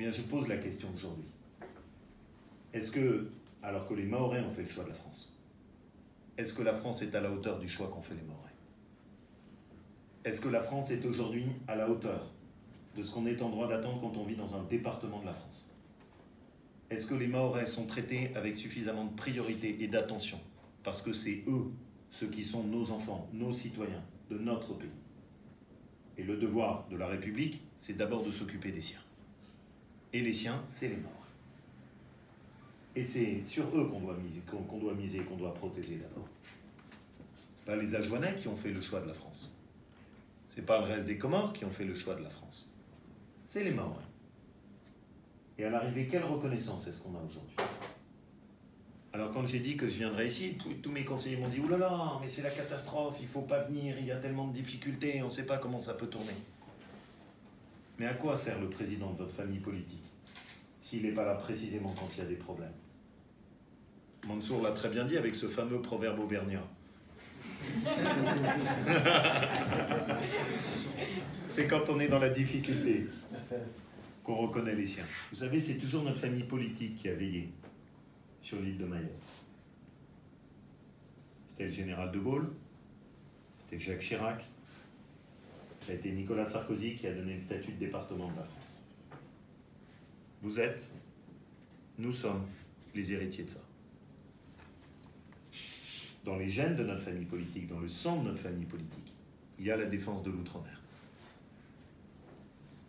bien, je pose la question aujourd'hui. Est-ce que, alors que les Mahorais ont fait le choix de la France, est-ce que la France est à la hauteur du choix qu'ont fait les Mahorais? Est-ce que la France est aujourd'hui à la hauteur de ce qu'on est en droit d'attendre quand on vit dans un département de la France? Est-ce que les Mahorais sont traités avec suffisamment de priorité et d'attention? Parce que c'est eux, ceux qui sont nos enfants, nos citoyens, de notre pays. Et le devoir de la République, c'est d'abord de s'occuper des siens. Et les siens, c'est les Mahorais. Et c'est sur eux qu'on doit miser, qu'on doit protéger d'abord. Ce n'est pas les Adjouanais qui ont fait le choix de la France. Ce n'est pas le reste des Comores qui ont fait le choix de la France. C'est les Mahorais. Et à l'arrivée, quelle reconnaissance est-ce qu'on a aujourd'hui? Alors quand j'ai dit que je viendrais ici, tous mes conseillers m'ont dit « Ouh là là, mais c'est la catastrophe, il ne faut pas venir, il y a tellement de difficultés, on ne sait pas comment ça peut tourner. » Mais à quoi sert le président de votre famille politique s'il n'est pas là précisément quand il y a des problèmes? Mansour l'a très bien dit avec ce fameux proverbe auvergnat. C'est quand on est dans la difficulté qu'on reconnaît les siens. Vous savez, c'est toujours notre famille politique qui a veillé sur l'île de Mayotte. C'était le général de Gaulle, c'était Jacques Chirac, ça a été Nicolas Sarkozy qui a donné le statut de département de la France. Vous êtes, nous sommes les héritiers de ça. Dans les gènes de notre famille politique, dans le sang de notre famille politique, il y a la défense de l'outre-mer.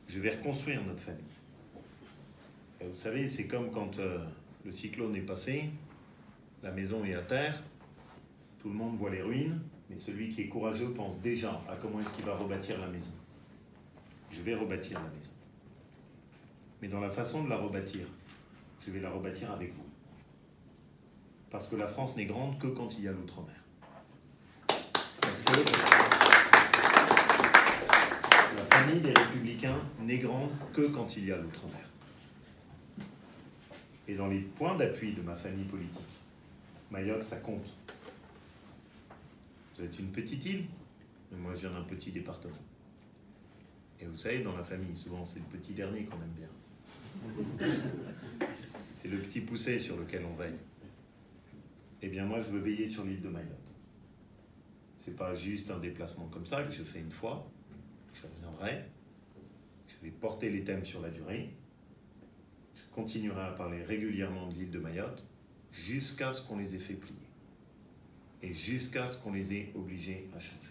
Je vais reconstruire notre famille. Et vous savez, c'est comme quand le cyclone est passé, la maison est à terre, tout le monde voit les ruines, mais celui qui est courageux pense déjà à comment est-ce qu'il va rebâtir la maison. Je vais rebâtir la maison. Mais dans la façon de la rebâtir, je vais la rebâtir avec vous. Parce que la France n'est grande que quand il y a l'outre-mer. Parce que la famille des Républicains n'est grande que quand il y a l'outre-mer. Et dans les points d'appui de ma famille politique, Mayotte, ça compte. Vous êtes une petite île, mais moi je viens d'un petit département. Et vous savez, dans la famille, souvent c'est le petit dernier qu'on aime bien. C'est le petit poucet sur lequel on veille. Eh bien moi je veux veiller sur l'île de Mayotte. C'est pas juste un déplacement comme ça que je fais une fois, je reviendrai, je vais porter les thèmes sur la durée, je continuerai à parler régulièrement de l'île de Mayotte jusqu'à ce qu'on les ait fait plier et jusqu'à ce qu'on les ait obligés à changer.